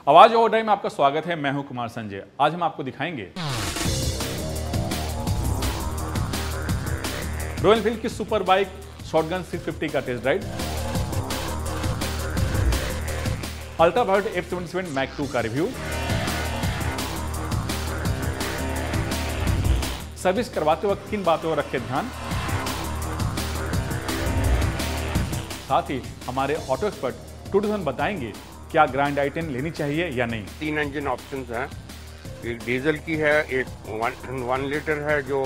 आवाज over drive में आपका स्वागत है। मैं हूं कुमार संजय। आज हम आपको दिखाएंगे रॉयल एनफील्ड की सुपर बाइक शॉटगन 650 का test drive, Ultraviolette F77 Mach 2 का रिव्यू, सर्विस करवाते वक्त किन बातों को रखें ध्यान, साथ ही हमारे ऑटो एक्सपर्ट टूडूसन बताएंगे क्या ग्रैंड आइटम लेनी चाहिए या नहीं। 3 इंजन ऑप्शंस हैं, एक डीजल की है, एक 1 लीटर है जो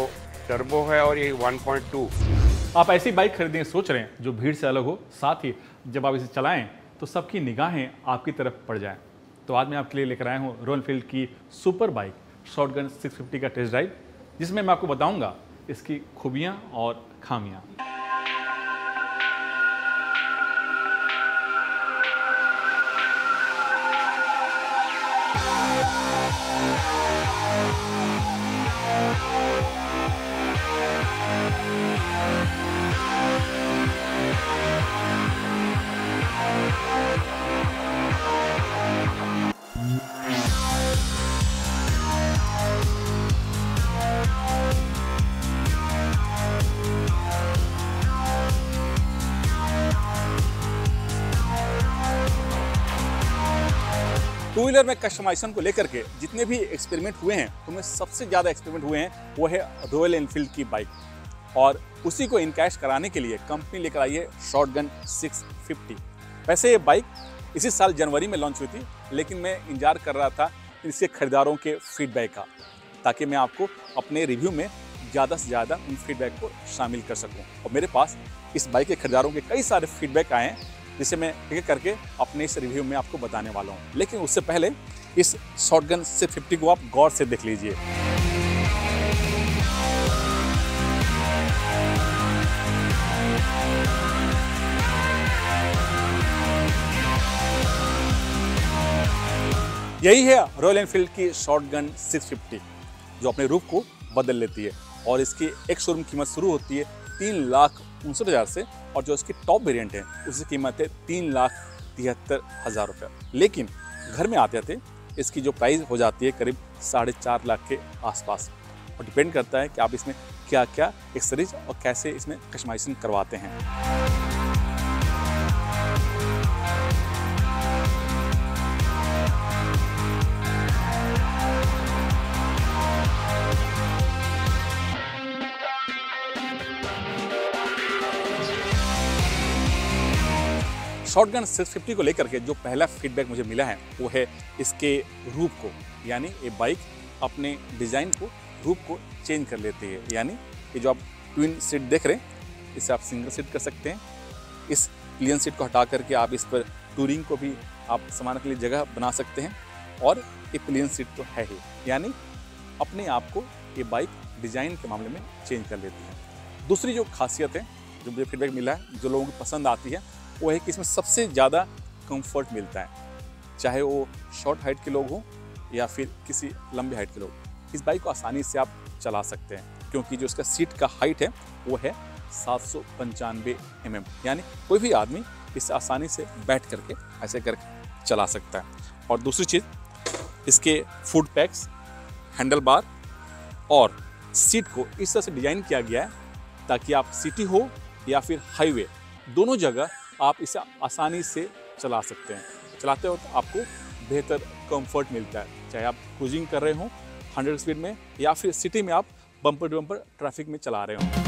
टर्बो है और ये 1.2। आप ऐसी बाइक खरीदने सोच रहे हैं जो भीड़ से अलग हो, साथ ही जब आप इसे चलाएं तो सबकी निगाहें आपकी तरफ पड़ जाएं। तो आज मैं आपके लिए लेकर आया हूं रॉयल एनफील्ड की सुपर बाइक शॉटगन 650 का टेस्ट ड्राइव, जिसमें मैं आपको बताऊंगा इसकी खूबियां और खामियां। टू व्हीलर में कस्टमाइजेशन को लेकर के जितने भी एक्सपेरिमेंट हुए हैं उनमें सबसे ज़्यादा एक्सपेरिमेंट हुए हैं वो है रॉयल एनफील्ड की बाइक, और उसी को इनकैश कराने के लिए कंपनी लेकर आई है शॉटगन 650। वैसे ये बाइक इसी साल जनवरी में लॉन्च हुई थी, लेकिन मैं इंतजार कर रहा था इसके खरीदारों के फीडबैक का, ताकि मैं आपको अपने रिव्यू में ज़्यादा से ज़्यादा उन फीडबैक को शामिल कर सकूँ। और मेरे पास इस बाइक के खरीदारों के कई सारे फीडबैक आए हैं, जिसे मैं एक करके अपने इस रिव्यू में आपको बताने वाला हूं। लेकिन उससे पहले इस शॉटगन 650 को आप गौर से देख लीजिए। यही है रॉयल एनफील्ड की शॉटगन 650, जो अपने रूप को बदल लेती है, और इसकी एक शोरूम कीमत शुरू होती है 3,59,000 से, और जो इसकी टॉप वेरिएंट है उसकी कीमत है 3,73,000 रुपये। लेकिन घर में आते आते इसकी जो प्राइस हो जाती है करीब 4.5 लाख के आसपास, और डिपेंड करता है कि आप इसमें क्या क्या एक्सेसरीज और कैसे इसमें कस्टमाइजेशन करवाते हैं। शॉटगन 650 को लेकर के जो पहला फीडबैक मुझे मिला है वो है इसके रूप को, यानी ये बाइक अपने डिज़ाइन को, रूप को चेंज कर लेती है। यानी ये जो आप ट्विन सीट देख रहे हैं, इसे आप सिंगल सीट कर सकते हैं। इस पिलियन सीट को हटा करके आप इस पर टूरिंग को भी आप सामान के लिए जगह बना सकते हैं, और ये पिलियन सीट तो है ही, यानी अपने आप को ये बाइक डिज़ाइन के मामले में चेंज कर लेती है। दूसरी जो खासियत है जो मुझे फीडबैक मिला है, जो लोगों को पसंद आती है, वो है कि इसमें सबसे ज़्यादा कंफर्ट मिलता है, चाहे वो शॉर्ट हाइट के लोग हों या फिर किसी लंबे हाइट के लोग। इस बाइक को आसानी से आप चला सकते हैं, क्योंकि जो इसका सीट का हाइट है वो है 795 mm, यानी कोई भी आदमी इससे आसानी से बैठ करके ऐसे करके चला सकता है। और दूसरी चीज़, इसके फुट पैक्स, हैंडल बार और सीट को इस तरह से डिज़ाइन किया गया है ताकि आप सिटी हो या फिर हाईवे, दोनों जगह आप इसे आसानी से चला सकते हैं। चलाते वक्त आपको बेहतर कंफर्ट मिलता है, चाहे आप क्रूजिंग कर रहे हो 100 स्पीड में या फिर सिटी में आप बम्पर टू बम्पर ट्रैफिक में चला रहे हो।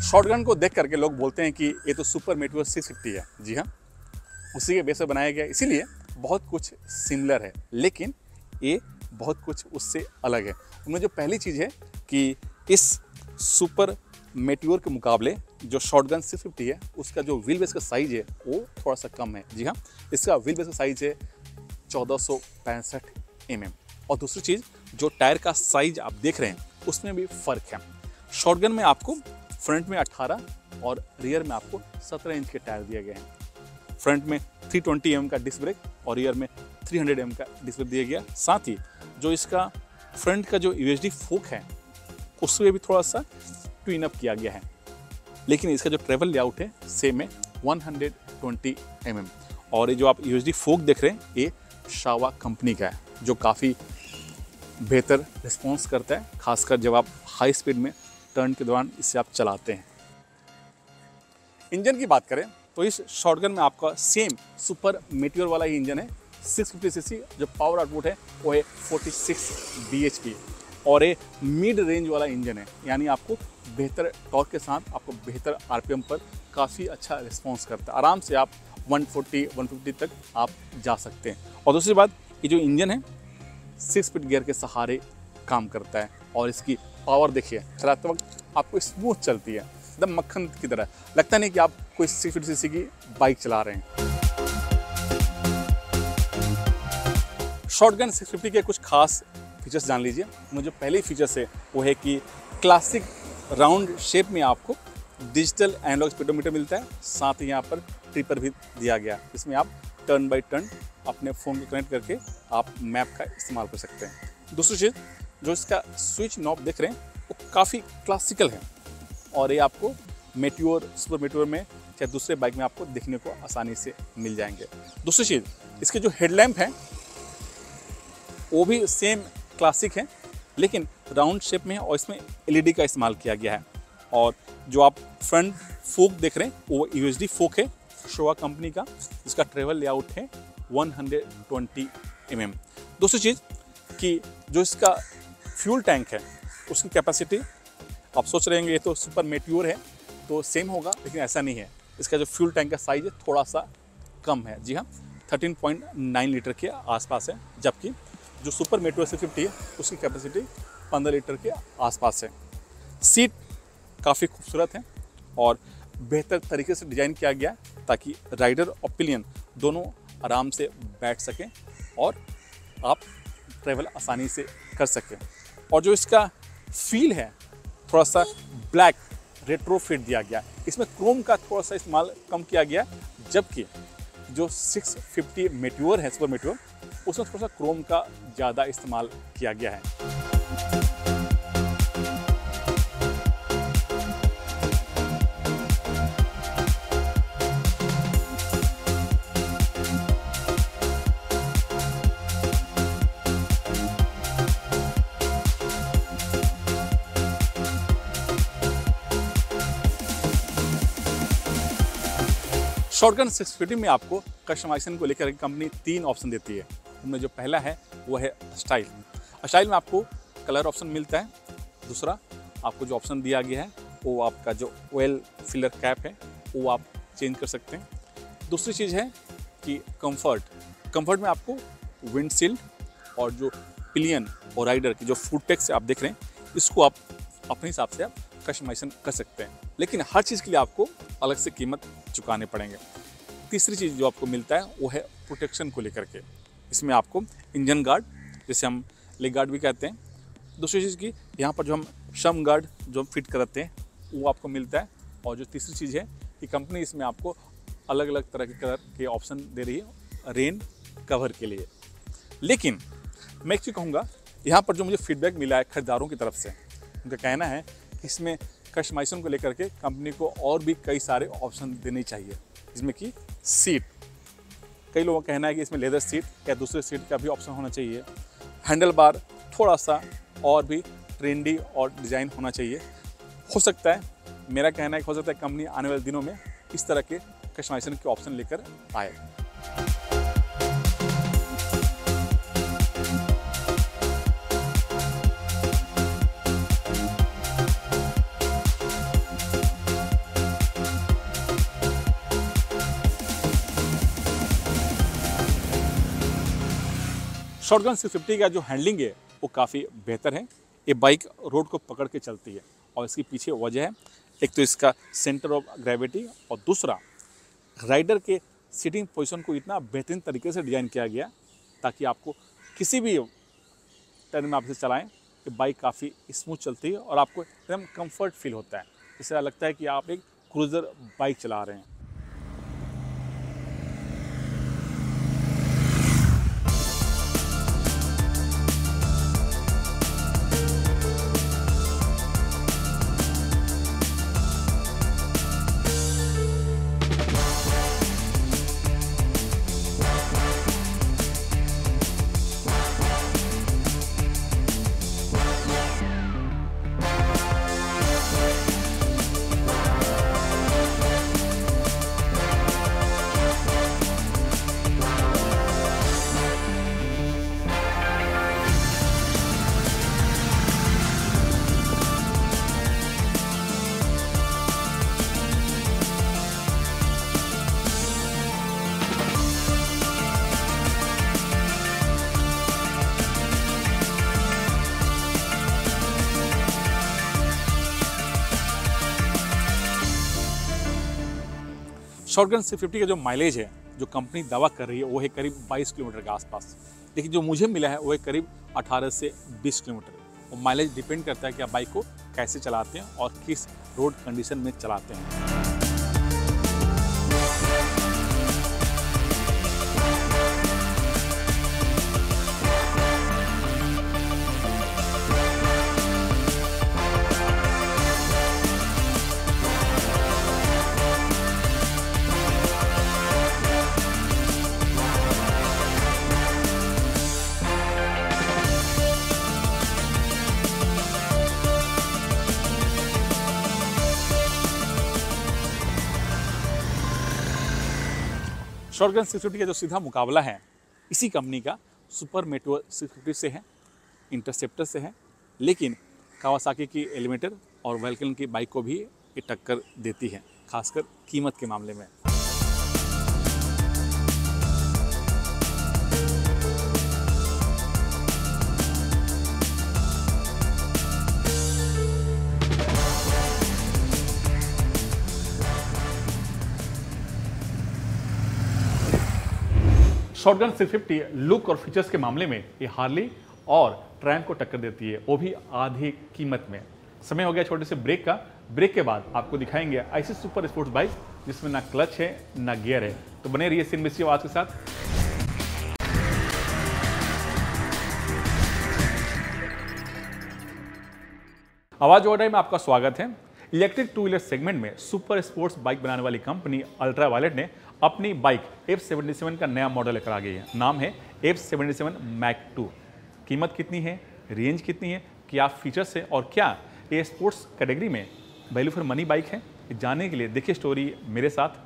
शॉटगन को देख करके लोग बोलते हैं कि ये तो सुपर मेटियोर 650 है। जी हाँ, उसी के बेस पर बनाया गया, इसीलिए बहुत कुछ सिमिलर है, लेकिन ये बहुत कुछ उससे अलग है। उनमें जो पहली चीज़ है कि इस सुपर मेटियोर के मुकाबले जो शॉटगन 650 है उसका जो व्हील बेस का साइज है वो थोड़ा सा कम है। जी हाँ, इसका व्हील बेस का साइज है 1465 mm। और दूसरी चीज़, जो टायर का साइज आप देख रहे हैं उसमें भी फ़र्क है। शॉटगन में आपको फ्रंट में 18 और रियर में आपको 17 इंच के टायर दिए गए हैं। फ्रंट में 320 mm का डिस्क ब्रेक और रियर में 300 mm का डिस्क ब्रेक दिया गया। साथ ही जो इसका फ्रंट का जो यूएसडी फोक है उसमें भी थोड़ा सा ट्यून अप किया गया है, लेकिन इसका जो ट्रेवल लेआउट है सेम है 120 mm। और ये जो आप यूएसडी फोक देख रहे हैं ये शावा कंपनी का है, जो काफ़ी बेहतर रिस्पॉन्स करता है, खासकर जब आप हाई स्पीड में टर्न के दौरान इसे आप चलाते हैं। इंजन की बात करें तो इस शॉटगन में आपका सेम सुपर मेटियोर वाला ही इंजन है। 650 सीसी जो पावर आउटपुट है वो है 46 bhp और ये मिड रेंज वाला इंजन है, यानी आपको बेहतर टॉर्क के साथ आपको बेहतर आरपीएम पर काफ़ी अच्छा रिस्पॉन्स करता है। आराम से आप 140-150 तक आप जा सकते हैं। और दूसरी बात, ये जो इंजन है 6 स्पीड गियर के सहारे काम करता है और इसकी पावर देखिए, चलाते वक्त आपको स्मूथ चलती है, एकदम मक्खन की तरह, लगता नहीं कि आप कोई 650 सीसी की बाइक चला रहे हैं। शॉटगन 650 के कुछ खास फीचर्स जान लीजिए। उनमें जो पहले फीचर्स है वो है कि क्लासिक राउंड शेप में आपको डिजिटल एनालॉग स्पीडोमीटर मिलता है। साथ ही यहाँ पर ट्रिपर भी दिया गया, इसमें आप टर्न बाय टर्न अपने फ़ोन को कनेक्ट करके आप मैप का इस्तेमाल कर सकते हैं। दूसरी चीज़, जो इसका स्विच नॉब देख रहे हैं वो काफ़ी क्लासिकल है और ये आपको मेटियोर, सुपर मेटियोर में चाहे दूसरे बाइक में आपको देखने को आसानी से मिल जाएंगे। दूसरी चीज़, इसके जो हेडलैम्प हैं वो भी सेम क्लासिक है, लेकिन राउंड शेप में है और इसमें एलईडी का इस्तेमाल किया गया है। और जो आप फ्रंट फोक देख रहे हैं वो यूएसडी फोक है शोवा कंपनी का, जिसका ट्रेवल लेआउट है 120 mm। दूसरी चीज़ कि जो इसका फ्यूल टैंक है उसकी कैपेसिटी, आप सोच रहे हैं ये तो सुपर मेटियोर है तो सेम होगा, लेकिन ऐसा नहीं है। इसका जो फ्यूल टैंक का साइज है थोड़ा सा कम है। जी हाँ, 13.9 लीटर के आसपास है, जबकि जो सुपर मेटियोर 650 है उसकी कैपेसिटी 15 लीटर के आसपास है। सीट काफ़ी खूबसूरत है और बेहतर तरीके से डिज़ाइन किया गया ताकि राइडर और पिलियन दोनों आराम से बैठ सकें और आप ट्रैवल आसानी से कर सकें। और जो इसका फील है थोड़ा सा ब्लैक रेट्रो फिट दिया गया, इसमें क्रोम का थोड़ा सा इस्तेमाल कम किया गया, जबकि जो 650 मेटियोर है सुपर मेटियोर उसमें थोड़ा सा क्रोम का ज़्यादा इस्तेमाल किया गया है। शॉटगन 650 में आपको कस्टमाइजेशन को लेकर कंपनी 3 ऑप्शन देती है। उनमें जो पहला है वो है स्टाइल। स्टाइल में आपको कलर ऑप्शन मिलता है। दूसरा, आपको जो ऑप्शन दिया गया है वो आपका जो ऑयल फिलर कैप है वो आप चेंज कर सकते हैं। दूसरी चीज़ है कि कंफर्ट में आपको विंडशील्ड और जो पिलियन और राइडर की जो फुट पैक्स आप देख रहे हैं इसको आप अपने हिसाब से आप कस्टमाइजेशन कर सकते हैं, लेकिन हर चीज़ के लिए आपको अलग से कीमत चुकाने पड़ेंगे। तीसरी चीज़ जो आपको मिलता है वो है प्रोटेक्शन को लेकर के। इसमें आपको इंजन गार्ड, जिसे हम लेग गार्ड भी कहते हैं। दूसरी चीज़ की यहाँ पर जो हम शम गार्ड जो हम फिट करते हैं वो आपको मिलता है। और जो तीसरी चीज़ है कि कंपनी इसमें आपको अलग अलग तरह के कलर के ऑप्शन दे रही है रेन कवर के लिए। लेकिन मैं एक चीज़ कहूँगा, यहाँ पर जो मुझे फीडबैक मिला है खरीदारों की तरफ से, उनका कहना है कि इसमें कस्टमाइजेशन को लेकर के कंपनी को और भी कई सारे ऑप्शन देने चाहिए, जिसमें कि सीट, कई लोगों का कहना है कि इसमें लेदर सीट या दूसरे सीट का भी ऑप्शन होना चाहिए। हैंडल बार थोड़ा सा और भी ट्रेंडी और डिज़ाइन होना चाहिए। हो सकता है, मेरा कहना है कि हो सकता है कंपनी आने वाले दिनों में इस तरह के कस्टमाइजेशन के ऑप्शन लेकर आए। शॉटगन 650 का जो हैंडलिंग है वो काफ़ी बेहतर है। ये बाइक रोड को पकड़ के चलती है और इसके पीछे वजह है एक तो इसका सेंटर ऑफ ग्रेविटी और दूसरा राइडर के सीटिंग पोजीशन को इतना बेहतरीन तरीके से डिज़ाइन किया गया ताकि आपको किसी भी टर्न में आप इसे चलाएं कि बाइक काफ़ी स्मूथ चलती है और आपको एकदम कंफर्ट फील होता है। इससे लगता है कि आप एक क्रूज़र बाइक चला रहे हैं। शॉटगन 650 का जो माइलेज है जो कंपनी दावा कर रही है वो है करीब 22 किलोमीटर के आसपास, लेकिन जो मुझे मिला है वो है करीब 18 से 20 किलोमीटर। और माइलेज डिपेंड करता है कि आप बाइक को कैसे चलाते हैं और किस रोड कंडीशन में चलाते हैं। शॉटगन 650 का जो सीधा मुकाबला है इसी कंपनी का सुपर मेट्रो 650 से है, इंटरसेप्टर से है, लेकिन कावासाकी की एलिमेटर और वैल्कन की बाइक को भी ये टक्कर देती है, खासकर कीमत के मामले में। शॉटगन 650 लुक और फीचर्स के मामले में ये हार्ली और ट्रायम्फ को टक्कर देती है, वो भी आधी कीमत में। समय हो गया छोटे से ब्रेक का। ब्रेक के बाद आपको दिखाएंगे ऐसी सुपर स्पोर्ट्स बाइक जिसमें ना क्लच है ना गियर है। तो बने रहिए सिनमिस्ट्री आवाज के साथ। आवाज ओवरड्राइव में आपका स्वागत है। इलेक्ट्रिक टू व्हीलर सेगमेंट में सुपर स्पोर्ट्स बाइक बनाने वाली कंपनी अल्ट्रा वायलेट ने अपनी बाइक F77 का नया मॉडल लेकर आ गई है। नाम है F77 मैक 2। कीमत कितनी है, रेंज कितनी है, क्या फीचर्स है और क्या ये स्पोर्ट्स कैटेगरी में वैल्यू फॉर मनी बाइक है, जानने के लिए देखिए स्टोरी मेरे साथ।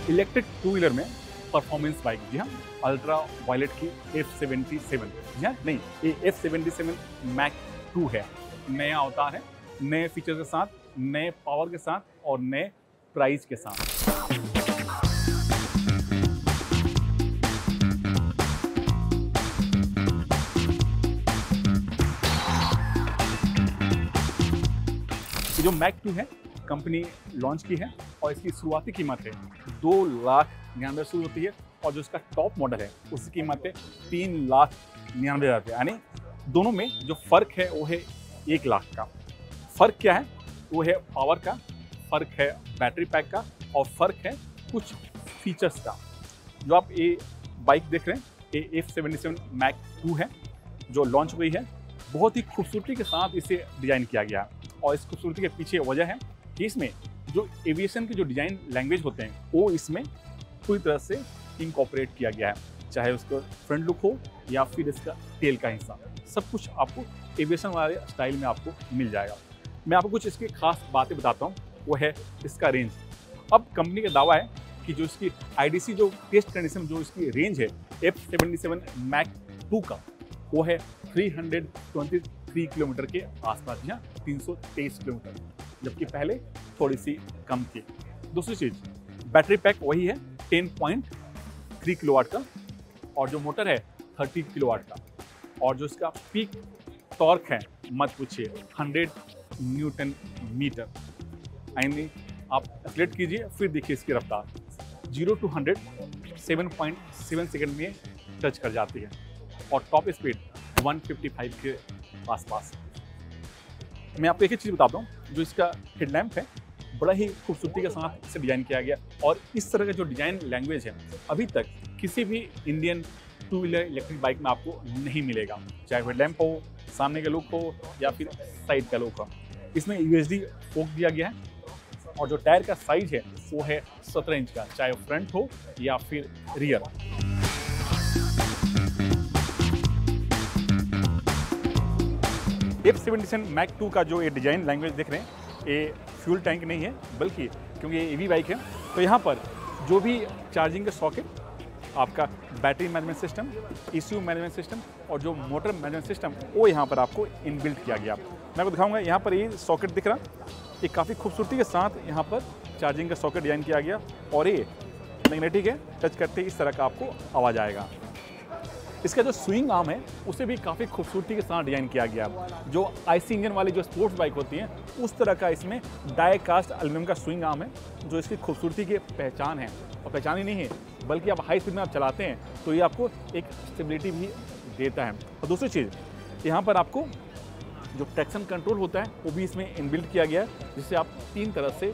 इलेक्ट्रिक टू व्हीलर में परफॉर्मेंस बाइक, जी हाँ, अल्ट्रा वायलेट की F77, जी हाँ, नहीं, ये F77 मैक 2 है। नया अवतार है, नए फीचर के साथ, नए पावर के साथ और नए प्राइस के साथ। जो मैक 2 है कंपनी लॉन्च की है और इसकी शुरुआती कीमत है 2,99,000 शुरू होती है और जो इसका टॉप मॉडल है उसकी कीमत है 3,99,000 रुपये। यानी दोनों में जो फ़र्क है वो है 1 लाख का। फ़र्क क्या है? वो है पावर का, फ़र्क है बैटरी पैक का और फ़र्क है कुछ फीचर्स का। जो आप ये बाइक देख रहे हैं ये F77 मैक 2 है जो लॉन्च हुई है। बहुत ही खूबसूरती के साथ इसे डिज़ाइन किया गया है और इस खूबसूरती के पीछे वजह है कि इसमें जो एविएशन के जो डिजाइन लैंग्वेज होते हैं वो इसमें पूरी तरह से इनकॉर्पोरेट किया गया है, चाहे उसका फ्रंट लुक हो या फिर इसका टेल का हिस्सा, सब कुछ आपको एविएशन वाले स्टाइल में आपको मिल जाएगा। मैं आपको कुछ इसकी खास बातें बताता हूँ, वो है इसका रेंज। अब कंपनी का दावा है कि जो इसकी IDC जो टेस्ट कंडीशन जो इसकी रेंज है F77 Mac 2 का, वो है 323 किलोमीटर के आसपास, या 323 किलोमीटर, जबकि पहले थोड़ी सी कम थी। दूसरी चीज़, बैटरी पैक वही है 10.3 किलोवाट का, और जो मोटर है 30 किलोवाट का, और जो इसका पीक टॉर्क है मत पूछिए 100 न्यूटन मीटर। यानी आप एक्सलेट कीजिए फिर देखिए इसकी रफ्तार 0 to 100 7.7 सेकंड में टच कर जाती है, और टॉप स्पीड 155 के आसपास। मैं आपको एक ही चीज़ बताता हूँ, जो इसका हेडलैम्प है बड़ा ही खूबसूरती के साथ इसे डिज़ाइन किया गया, और इस तरह का जो डिज़ाइन लैंग्वेज है अभी तक किसी भी इंडियन 2 व्हीलर इलेक्ट्रिक बाइक में आपको नहीं मिलेगा, चाहे हेडलैम्प हो, सामने का लुक हो या फिर साइड का लुक हो। इसमें USD फोक दिया गया है, और जो टायर का साइज है वो है 17 इंच का, चाहे फ्रंट हो या फिर रियर। F77 Mac 2 का जो ये डिजाइन लैंग्वेज देख रहे हैं, ये फ्यूल टैंक नहीं है, बल्कि क्योंकि ये EV बाइक है तो यहाँ पर जो भी चार्जिंग का सॉकेट, आपका battery management system, ECU management system और जो मोटर मैनेजमेंट सिस्टम, वो यहाँ पर आपको इनबिल्ट किया गया। मैं आपको दिखाऊंगा, यहाँ पर ये सॉकेट दिख रहा, ये काफ़ी खूबसूरती के साथ यहाँ पर चार्जिंग का सॉकेट डिज़ाइन किया गया, और ये मैग्नेटिक है, टच करते ही इस तरह का आपको आवाज़ आएगा। इसका जो स्विंग आर्म है उसे भी काफ़ी खूबसूरती के साथ डिज़ाइन किया गया। जो IC इंजन वाली जो स्पोर्ट्स बाइक होती हैं उस तरह का इसमें डाई कास्ट एल्यूमिनियम का स्विंग आर्म है, जो इसकी खूबसूरती की पहचान है। और पहचान ही नहीं है, बल्कि आप हाई स्पीड में आप चलाते हैं तो ये आपको एक स्टेबिलिटी भी देता है। और दूसरी चीज़, यहाँ पर आपको जो ट्रैक्शन कंट्रोल होता है वो भी इसमें इनबिल्ट किया गया है, जिससे आप 3 तरह से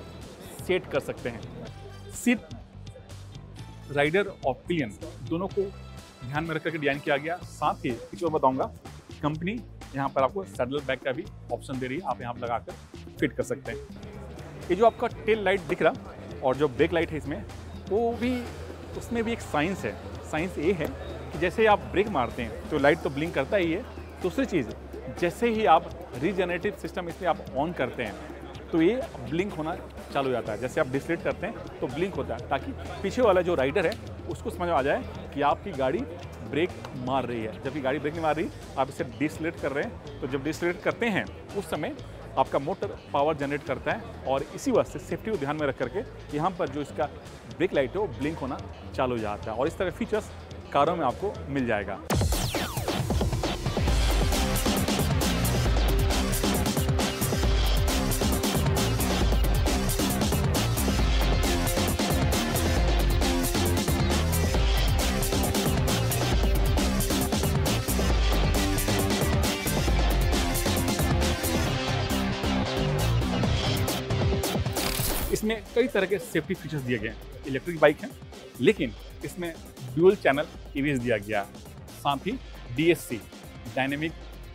सेट कर सकते हैं। सीट, राइडर और पिलियन दोनों को ध्यान में रखकर के डिजाइन किया गया। साथ ही एक और बताऊंगा, कंपनी यहाँ पर आपको सैडल बैग का भी ऑप्शन दे रही है, आप यहाँ पर लगाकर फिट कर सकते हैं। ये जो आपका टेल लाइट दिख रहा और जो ब्रेक लाइट है इसमें, वो भी, उसमें भी एक साइंस है। साइंस ये है कि जैसे आप ब्रेक मारते हैं तो लाइट तो ब्लिंक करता ही है। दूसरी चीज़, जैसे ही आप रीजनरेटिव सिस्टम इसमें आप ऑन करते हैं तो ये ब्लिंक होना चालू हो जाता है। जैसे आप डिसलेट करते हैं तो ब्लिंक होता है, ताकि पीछे वाला जो राइडर है उसको समझ में आ जाए कि आपकी गाड़ी ब्रेक मार रही है। जबकि गाड़ी ब्रेक नहीं मार रही, आप इसे डिसलेट कर रहे हैं, तो जब डिसलेट करते हैं उस समय आपका मोटर पावर जनरेट करता है, और इसी वजह से सेफ्टी को ध्यान में रख करके यहाँ पर जो इसका ब्रेक लाइट है वो ब्लिंक होना चालू हो जाता है। और इस तरह फीचर्स कारों में आपको मिल जाएगा। इसमें कई तरह के सेफ्टी फीचर्स दिए गए हैं। इलेक्ट्रिक बाइक है, लेकिन इसमें ड्यूल चैनल ABS दिया गया है। साथ ही DSC, डायनेमिक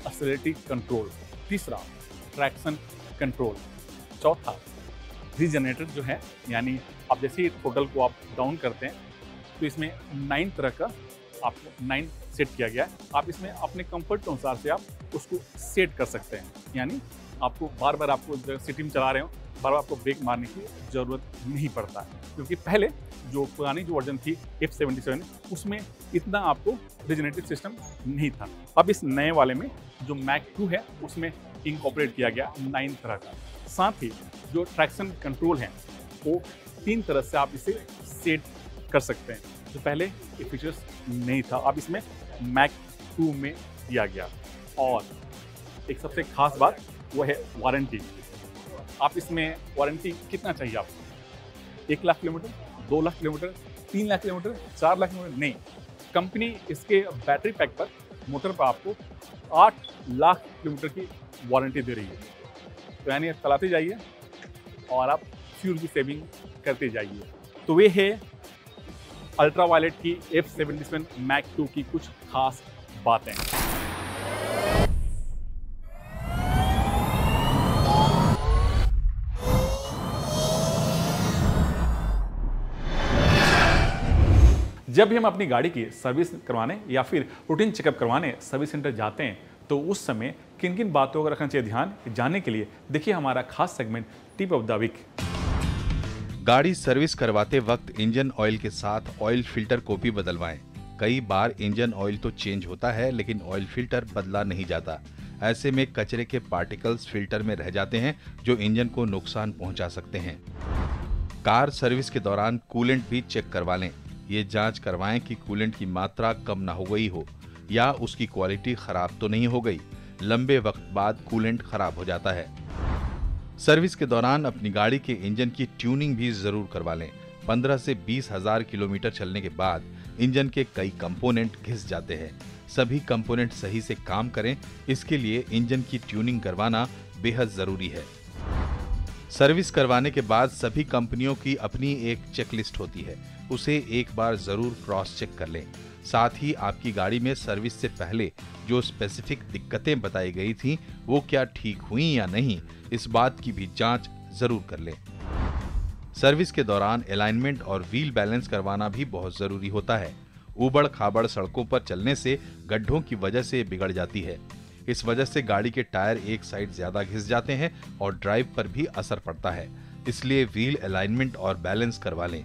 एक्सेलरेटिव कंट्रोल। तीसरा, ट्रैक्शन कंट्रोल। चौथा, रीजनरेटर जो है, यानी आप जैसे ही थ्रोटल को आप डाउन करते हैं तो इसमें 9 तरह का आपको 9 सेट किया गया है। आप इसमें अपने कंफर्ट के अनुसार से आप उसको सेट कर सकते हैं, यानी आपको बार बार आपको सिटी में चला रहे हो, बार बार आपको ब्रेक मारने की ज़रूरत नहीं पड़ता है। क्योंकि पहले जो पुरानी जो वर्जन थी F77, उसमें इतना आपको रिजनरेटिव सिस्टम नहीं था। अब इस नए वाले में जो Mac 2 है उसमें इनकॉर्पोरेट किया गया 9 तरह का। साथ ही जो ट्रैक्शन कंट्रोल है वो 3 तरह से आप इसे सेट कर सकते हैं, जो पहले ये फीचर्स नहीं था, अब इसमें Mac 2 में दिया गया। और एक सबसे खास बात वो है वारंटी। आप इसमें वारंटी कितना चाहिए आपको? 1 lakh kilometre, 2 lakh kilometre, 3 lakh kilometre, 4 lakh kilometre? नहीं, कंपनी इसके बैटरी पैक पर, मोटर पर आपको 8 लाख किलोमीटर की वारंटी दे रही है। तो यानी आप चलाते जाइए और आप फ्यूल की सेविंग करते जाइए। तो वे है अल्ट्रावायलेट की F77 Mac 2 की कुछ खास बातें। जब भी हम अपनी गाड़ी की सर्विस करवाने या फिर रूटीन चेकअप करवाने सर्विस सेंटर जाते हैं तो उस समय किन किन बातों का रखना चाहिए ध्यान जानने के लिए देखिए हमारा खास segment tip of the week. गाड़ी सर्विस करवाते वक्त इंजन ऑयल के साथ ऑयल फिल्टर को भी बदलवाएं। कई बार इंजन ऑयल तो चेंज होता है लेकिन ऑयल फिल्टर बदला नहीं जाता। ऐसे में कचरे के पार्टिकल्स फिल्टर में रह जाते हैं जो इंजन को नुकसान पहुंचा सकते हैं। कार सर्विस के दौरान कूलेंट भी चेक करवा लें। ये जांच करवाएं कि कूलेंट की मात्रा कम ना हो गई हो या उसकी क्वालिटी खराब तो नहीं हो गई। लंबे वक्त बाद कूलेंट खराब हो जाता है। सर्विस के दौरान अपनी गाड़ी के इंजन की ट्यूनिंग भी जरूर करवा लें। 15 से 20 हजार किलोमीटर चलने के बाद इंजन के कई कंपोनेंट घिस जाते हैं। सभी कंपोनेंट सही से काम करें, इसके लिए इंजन की ट्यूनिंग करवाना बेहद जरूरी है। सर्विस करवाने के बाद सभी कंपनियों की अपनी एक चेकलिस्ट होती है, उसे एक बार जरूर क्रॉस चेक कर लें। साथ ही आपकी गाड़ी में सर्विस से पहले जो स्पेसिफिक दिक्कतें बताई गई थीं, वो क्या ठीक हुई या नहीं, इस बात की भी जांच जरूर कर लें। सर्विस के दौरान अलाइनमेंट और व्हील बैलेंस करवाना भी बहुत जरूरी होता है। ऊबड़ खाबड़ सड़कों पर चलने से गड्ढों की वजह से बिगड़ जाती है। इस वजह से गाड़ी के टायर एक साइड ज्यादा घिस जाते हैं और ड्राइव पर भी असर पड़ता है। इसलिए व्हील अलाइनमेंट और बैलेंस करवा लें।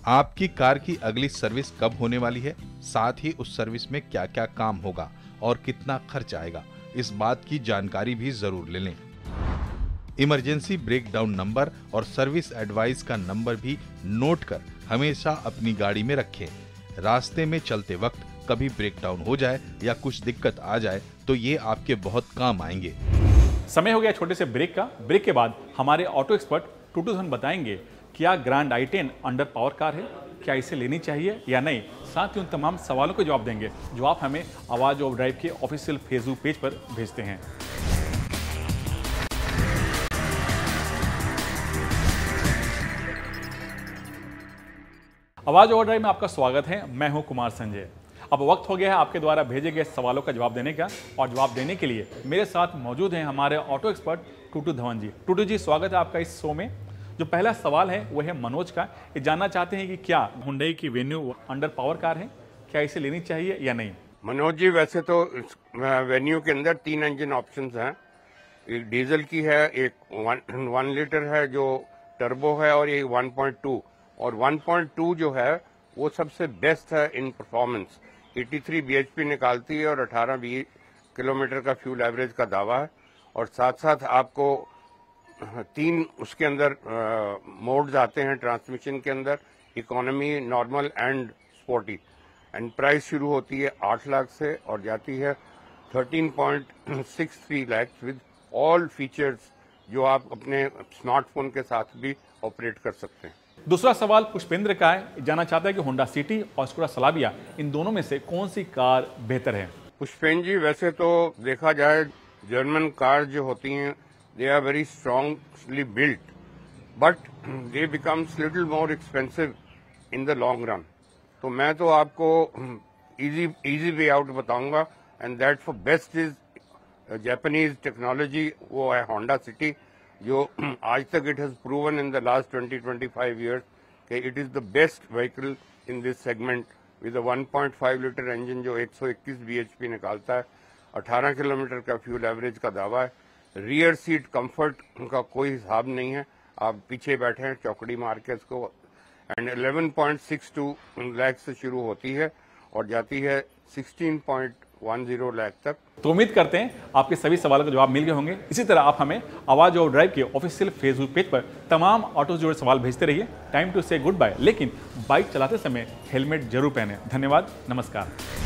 आपकी कार की अगली सर्विस कब होने वाली है, साथ ही उस सर्विस में क्या क्या काम होगा और कितना खर्च आएगा, इस बात की जानकारी भी जरूर ले लें। इमरजेंसी ब्रेकडाउन नंबर और सर्विस एडवाइस का नंबर भी नोट कर हमेशा अपनी गाड़ी में रखें। रास्ते में चलते वक्त कभी ब्रेकडाउन हो जाए या कुछ दिक्कत आ जाए तो ये आपके बहुत काम आएंगे। समय हो गया छोटे से ब्रेक का। ब्रेक के बाद हमारे ऑटो एक्सपर्ट टूटू धन बताएंगे क्या grand i10 under power car है, क्या इसे लेनी चाहिए या नहीं। साथ ही उन तमाम सवालों के जवाब देंगे जो आप हमें आवाज ऑफ ड्राइव के ऑफिशियल फेसबुक पेज पर भेजते हैं। आवाज ऑफ ड्राइव में आपका स्वागत है। मैं हूं कुमार संजय। अब वक्त हो गया है आपके द्वारा भेजे गए सवालों का जवाब देने का, और जवाब देने के लिए मेरे साथ मौजूद हैं हमारे ऑटो एक्सपर्ट टूटू धवन जी। टूटू जी, स्वागत है आपका इस शो में। जो पहला सवाल है वो है मनोज का। ये जानना चाहते हैं कि क्या हुंडई की वेन्यू अंडर पावर कार है, क्या इसे लेनी चाहिए या नहीं। मनोज जी, वैसे तो वेन्यू के अंदर 3 इंजन ऑप्शंस हैं। एक डीजल की है, एक 1 लीटर है जो टर्बो है, और एक 1.2। और 1.2 जो है वो सबसे बेस्ट है इन परफॉर्मेंस। 83 bhp निकालती है और 18-20 किलोमीटर का फ्यूल एवरेज का दावा है। और साथ साथ आपको 3 उसके अंदर मोड्स आते हैं ट्रांसमिशन के अंदर, economy, normal and sporty. And price शुरू होती है 8 लाख से और जाती है 13.63 लाख विद ऑल फीचर्स जो आप अपने स्मार्टफोन के साथ भी ऑपरेट कर सकते हैं। दूसरा सवाल पुष्पेंद्र का है। जानना चाहता है कि होंडा सिटी और स्कोडा सलाविया, इन दोनों में से कौन सी कार बेहतर है। पुष्पेंद्र जी, वैसे तो देखा जाए जर्मन कार जो होती हैं they are very strongly built, but they becomes little more expensive in the long run. तो मैं तो आपको easy way out बताऊंगा, and that for best is Japanese technology, वो है Honda City, जो आज तक it has proven in the last 20-25 years कि it is the best vehicle in this segment with a 1.5 liter engine जो 121 bhp निकालता है, 18 किलोमीटर का फ्यूल एवरेज का दावा है। रियर सीट कंफर्ट का कोई हिसाब नहीं है, आप पीछे बैठे हैं चौकड़ी मार के इसको। एंड 11.62 लाख से शुरू होती है और जाती है 16.10 लाख तक। तो उम्मीद करते हैं आपके सभी सवालों का जवाब मिल गए होंगे। इसी तरह आप हमें आवाज ऑफ ड्राइव के ऑफिशियल फेसबुक पेज पर तमाम ऑटो से जुड़े सवाल भेजते रहिए। टाइम टू से गुड बाय, लेकिन बाइक चलाते समय हेलमेट जरूर पहने। धन्यवाद, नमस्कार।